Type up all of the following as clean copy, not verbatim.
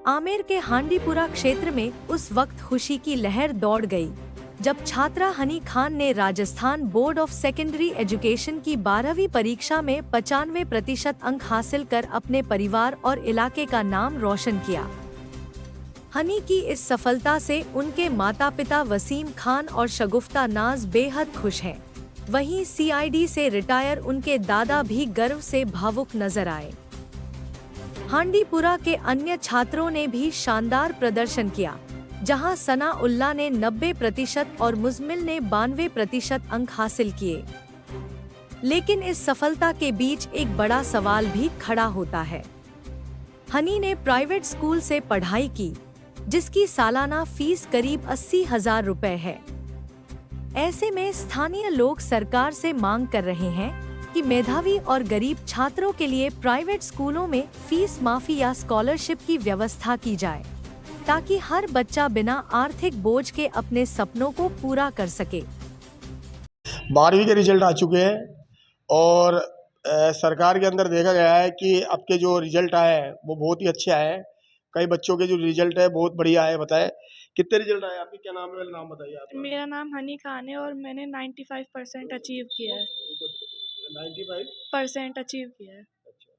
आमेर के हांडीपुरा क्षेत्र में उस वक्त खुशी की लहर दौड़ गई जब छात्रा हनी खान ने Rajasthan board of secondary education की 12वीं परीक्षा में 95% अंक हासिल कर अपने परिवार और इलाके का नाम रोशन किया। हनी की इस सफलता से उनके माता पिता वसीम खान और शगुफ्ता नाज बेहद खुश हैं। वहीं सीआईडी से रिटायर उनके दादा भी गर्व से भावुक नजर आए। हांडीपुरा के अन्य छात्रों ने भी शानदार प्रदर्शन किया, जहां सना उल्ला ने 90% और मुजमिल ने 92% अंक हासिल किए। लेकिन इस सफलता के बीच एक बड़ा सवाल भी खड़ा होता है। हनी ने प्राइवेट स्कूल से पढ़ाई की, जिसकी सालाना फीस करीब 80,000 रुपए है। ऐसे में स्थानीय लोग सरकार से मांग कर रहे हैं कि मेधावी और गरीब छात्रों के लिए प्राइवेट स्कूलों में फीस माफी या स्कॉलरशिप की व्यवस्था की जाए, ताकि हर बच्चा बिना आर्थिक बोझ के अपने सपनों को पूरा कर सके। 12वीं के रिजल्ट आ चुके हैं और सरकार के अंदर देखा गया है कि अब के जो रिजल्ट आए हैं वो बहुत ही अच्छे आए हैं। कई बच्चों के जो रिजल्ट है बहुत बढ़िया आए। बताए कितने रिजल्ट आए आपके, क्या नाम है? पहले नाम बताइए आप। मेरा नाम हनी खान है और मैंने 95% अचीव किया है। 95% अचीव किया है। अच्छा।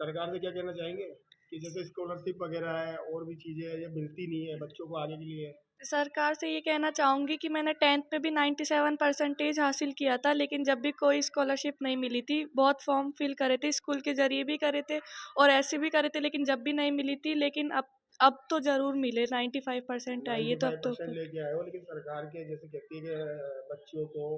सरकार से क्या कहना चाहेंगे कि जैसे स्कॉलरशिप वगैरह है और भी चीज़ें हैं ये मिलती नहीं है बच्चों को आगे के लिए? सरकार से ये कहना चाहूँगी कि मैंने 10th में भी 97% हासिल किया था, लेकिन जब भी कोई स्कॉलरशिप नहीं मिली थी, बहुत फॉर्म फिल करे थे, स्कूल के जरिए भी करे थे और ऐसे भी करे थे, लेकिन जब भी नहीं मिली थी। लेकिन अब तो ज़रूर मिले। 95% आई है तो अब तो 95% लेके आए हो, लेकिन सरकार के जैसे कहती है कि बच्चियों को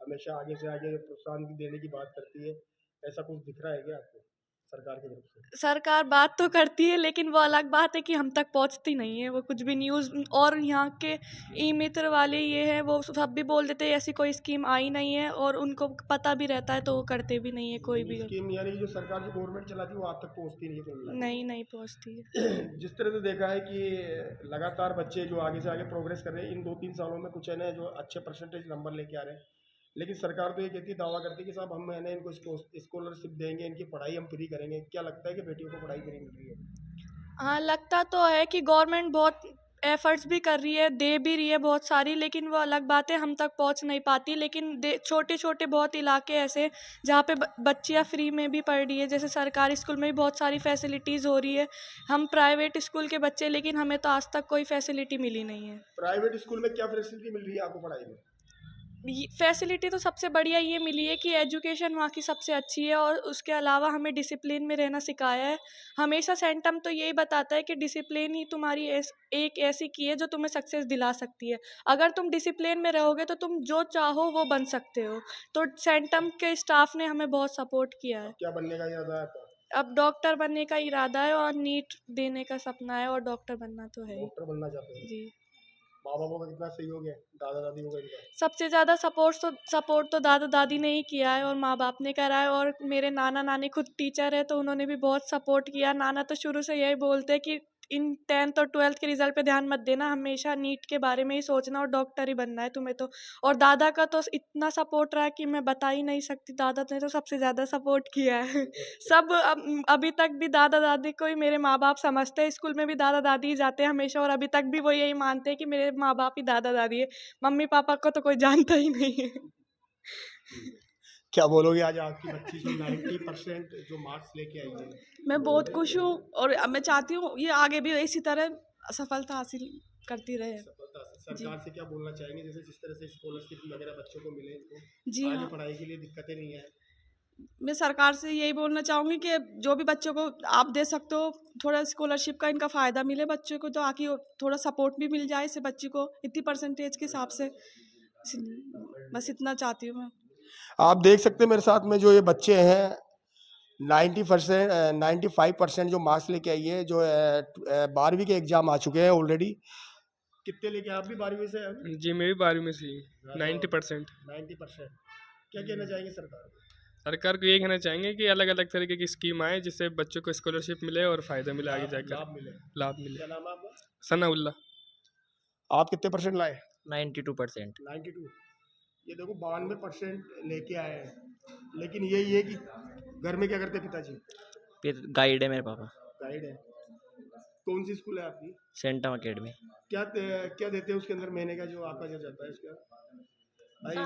हमेशा आगे से आगे प्रोत्साहन देने की बात करती है, ऐसा कुछ दिख रहा है क्या आपको सरकार की तरफ से? सरकार बात तो करती है, लेकिन वो अलग बात है कि हम तक पहुंचती नहीं है वो कुछ भी न्यूज़। और यहाँ के ई मित्र वाले ये है, वो सब भी बोल देते हैं ऐसी कोई स्कीम आई नहीं है, और उनको पता भी रहता है तो वो करते भी नहीं है कोई भी। स्कीम यानी जो सरकार की गवर्नमेंट चलाती है वो आप तक पहुंचती नहीं है कोई? नहीं पहुंचती है। जिस तरह से देखा है कि लगातार बच्चे जो आगे से आगे प्रोग्रेस कर रहे हैं इन 2-3 सालों में, कुछ है ना जो अच्छे परसेंटेज नंबर लेके आ रहे हैं, लेकिन सरकार तो ये कहती है, दावा करती है कि साहब हम है ना इनको स्कॉलरशिप देंगे, इनकी पढ़ाई हम फ्री करेंगे। क्या लगता है कि बेटियों को पढ़ाई फ्री मिल रही है? हाँ, लगता तो है कि गवर्नमेंट बहुत एफर्ट्स भी कर रही है, दे भी रही है बहुत सारी, लेकिन वो अलग बात है हम तक पहुंच नहीं पाती। लेकिन छोटे छोटे बहुत इलाके ऐसे जहाँ पे बच्चियाँ फ्री में भी पढ़ रही है, जैसे सरकारी स्कूल में भी बहुत सारी फैसिलिटीज़ हो रही है। हम प्राइवेट स्कूल के बच्चे, लेकिन हमें तो आज तक कोई फैसिलिटी मिली नहीं है। प्राइवेट स्कूल में क्या फैसिलिटी मिल रही है आपको पढ़ाई में? फैसिलिटी तो सबसे बढ़िया ये मिली है कि एजुकेशन वहाँ की सबसे अच्छी है, और उसके अलावा हमें डिसिप्लिन में रहना सिखाया है। हमेशा सेंटम तो यही बताता है कि डिसिप्लिन ही तुम्हारी एक ऐसी की है जो तुम्हें सक्सेस दिला सकती है। अगर तुम डिसिप्लिन में रहोगे तो तुम जो चाहो वो बन सकते हो। तो सेंटम के स्टाफ ने हमें बहुत सपोर्ट किया है। क्या बनने का इरादा है आपका? अब डॉक्टर बनने का इरादा है और नीट देने का सपना है, और डॉक्टर बनना तो है ही। डॉक्टर बनना चाहते हैं? जी। माँ बापों का कितना सहयोग है, दादा दादी को इनका? सबसे ज़्यादा सपोर्ट तो दादा दादी ने ही किया है और माँ बाप ने करा है। और मेरे नाना नानी खुद टीचर है तो उन्होंने भी बहुत सपोर्ट किया। नाना तो शुरू से यही बोलते हैं कि इन 10th और 12th के रिजल्ट पे ध्यान मत देना, हमेशा नीट के बारे में ही सोचना और डॉक्टर ही बनना है तुम्हें तो। और दादा का तो इतना सपोर्ट रहा कि मैं बता ही नहीं सकती। दादा ने तो सबसे ज़्यादा सपोर्ट किया है। सब अभी तक भी दादा दादी को ही मेरे माँ बाप समझते हैं। स्कूल में भी दादा दादी ही जाते हैं हमेशा, और अभी तक भी वो यही मानते हैं कि मेरे माँ बाप ही दादा दादी है। मम्मी पापा को तो कोई जानता ही नहीं है। क्या बोलोगे आज आपकी बच्ची जो 90% जो मार्क्स लेके आई है? मैं बहुत खुश हूँ और अब मैं चाहती हूँ ये आगे भी इसी तरह सफलता हासिल करती रहे। सफलता से सरकार से क्या बोलना चाहेंगे, जैसे जिस तरह से स्कॉलरशिप वगैरह बच्चों को मिले, इनको जी आगे हाँ, पढ़ाई के लिए दिक्कतें नहीं है? मैं सरकार से यही बोलना चाहूँगी कि जो भी बच्चों को आप दे सकते हो, थोड़ा स्कॉलरशिप का इनका फ़ायदा मिले बच्चों को, तो आके थोड़ा सपोर्ट भी मिल जाए इससे बच्ची को इतनी परसेंटेज के हिसाब से। बस इतना चाहती हूँ मैं। आप देख सकते हैं मेरे साथ में जो ये बच्चे हैं 90% 95% जो मार्क्स लेके आई है, जो 12वीं के एग्जाम आ चुके हैं ऑलरेडी। कितने लेके आप भी 12वीं से? जी मैं भी 12वीं में सी 90%। 90%। क्या कहना चाहेंगे सरकार को? सरकार को ये कहना चाहेंगे कि अलग अलग तरीके की स्कीम आए जिससे बच्चों को स्कॉलरशिप मिले और फ़ायदा मिले आगे जाकर, लाभ मिले। लाभ मिले। क्या नाम है आपका? सनाउल्ला। आप कितने परसेंट लाए? 92%। 92। ये देखो 92% लेके आए हैं, लेकिन यही है कि घर में क्या करते पिताजी? फिर गाइड है मेरे पापा। गाइड है। कौन सी स्कूल है आपकी? Centum academy. क्या देते हैं उसके अंदर महीने का जो आपका जो जाता है इसका? भाई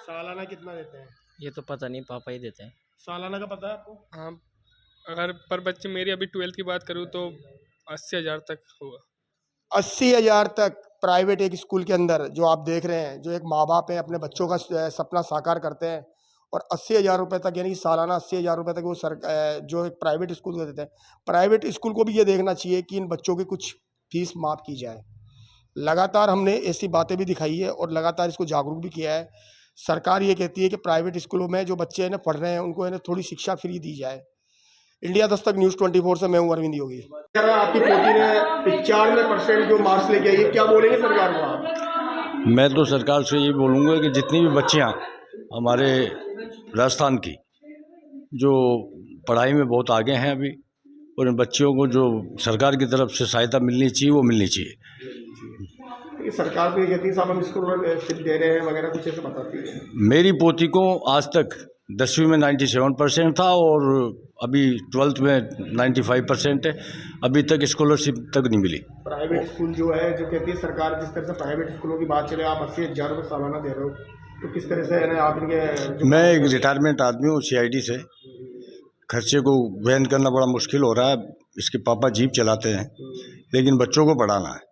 सालाना कितना देते हैं? ये तो पता नहीं, पापा ही देते हैं। सालाना का पता है आपको? हाँ, अगर पर बच्चे मेरी अभी 12th की बात करूँ तो 80,000 तक होगा। 80,000 तक प्राइवेट एक स्कूल के अंदर जो आप देख रहे हैं, जो एक माँ बाप है अपने बच्चों का सपना साकार करते हैं, और 80,000 रुपये तक, यानी कि सालाना 80,000 रुपये तक वो जो एक प्राइवेट स्कूल को देते हैं। प्राइवेट स्कूल को भी ये देखना चाहिए कि इन बच्चों की कुछ फीस माफ़ की जाए। लगातार हमने ऐसी बातें भी दिखाई है और लगातार इसको जागरूक भी किया है। सरकार ये कहती है कि प्राइवेट स्कूलों में जो बच्चे हैं ना पढ़ रहे हैं, उनको है ना थोड़ी शिक्षा फ्री दी जाए। इंडिया दस्तक न्यूज़ 24 से मैं हूँ अरविंद योगी। आपकी पोती ने 95% जो मार्क्स लेके आई है, क्या बोलेंगे सरकार को आप? मैं तो सरकार से ये बोलूँगा कि जितनी भी बच्चियाँ हमारे राजस्थान की जो पढ़ाई में बहुत आगे हैं अभी, और इन बच्चियों को जो सरकार की तरफ से सहायता मिलनी चाहिए वो मिलनी चाहिए। सरकार तो ये कहती है साहब हम स्कॉलरशिप दे रहे हैं वगैरह, कुछ ऐसे बताती है। मेरी पोती को आज तक 10वीं में 97% था और अभी 12th में 95% है। अभी तक स्कॉलरशिप तक नहीं मिली। प्राइवेट स्कूल जो है, जो कहती है सरकार, जिस तरह से प्राइवेट स्कूलों की बात चले, आप 80,000 रुपये सालाना दे रहे हो, तो किस तरह से है ना आप इनके? मैं एक रिटायरमेंट आदमी हूँ CID से। खर्चे को वहन करना बड़ा मुश्किल हो रहा है। इसके पापा जीप चलाते हैं, लेकिन बच्चों को पढ़ाना है।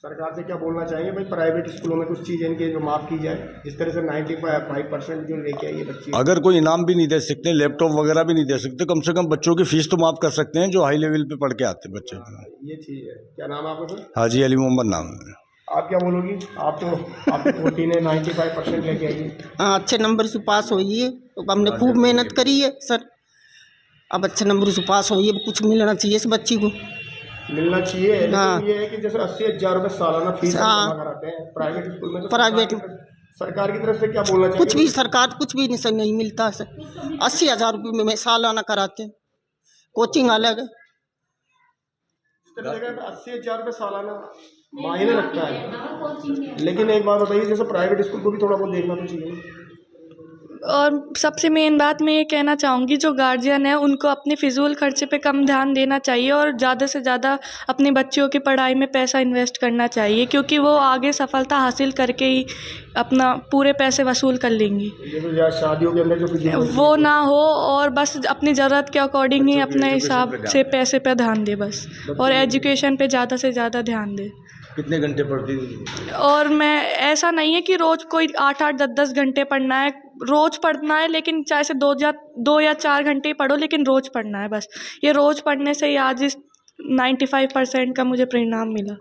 सरकार से क्या बोलना चाहिए भाई, प्राइवेट स्कूलों में कुछ चीज़ इनके जो माफ़ की जाए, जिस तरह से 95% जो लेके आई है बच्ची। अगर कोई इनाम भी नहीं दे सकते, लैपटॉप वगैरह भी नहीं दे सकते, कम से कम बच्चों की फीस तो माफ़ कर सकते हैं जो हाई लेवल पे पढ़ के आते हैं बच्चे। ये चीज़ है। क्या नाम है आपका सर? हाजी अली मोहम्मद नाम है। आप क्या बोलोगी? आप तो आपकी पोती ने 95% लेके आई है। हाँ, अच्छे नंबर से पास हुई है, तो हमने खूब मेहनत करी है सर। अब अच्छे नंबर से पास हुई है, कुछ मिलना चाहिए इस बच्ची को। मिलना चाहिए। हाँ। ये है कि जैसे 80,000 रुपये सालाना फीस हाँ। जमा कराते हैं प्राइवेट स्कूल में, तो प्राइवेट सरकार की तरफ से क्या बोलना चाहिए? कुछ भी सरकार कुछ भी नहीं मिलता है सर। 80,000 रुपये में सालाना कराते हैं, कोचिंग अलग है। 80,000 रुपये सालाना मायने रखता है, लेकिन एक बात बताइए, जैसे प्राइवेट स्कूल को भी थोड़ा बहुत देखना तो चाहिए। और सबसे मेन बात मैं ये कहना चाहूँगी, जो गार्जियन है उनको अपने फिजूल खर्चे पे कम ध्यान देना चाहिए और ज़्यादा से ज़्यादा अपनी बच्चियों की पढ़ाई में पैसा इन्वेस्ट करना चाहिए, क्योंकि वो आगे सफलता हासिल करके ही अपना पूरे पैसे वसूल कर लेंगी। शादियों के अंदर जो वो ना हो और बस अपनी ज़रूरत के अकॉर्डिंग ही अपने हिसाब से पैसे पे ध्यान दे बस, और एजुकेशन पे ज़्यादा से ज़्यादा ध्यान दे। कितने घंटे पढ़ती थी? और मैं, ऐसा नहीं है कि रोज़ कोई 8-8 10-10 घंटे पढ़ना है, रोज़ पढ़ना है, लेकिन चाहे से 2 या 4 घंटे ही पढ़ो, लेकिन रोज़ पढ़ना है बस। ये रोज़ पढ़ने से ही आज इस 95% का मुझे परिणाम मिला।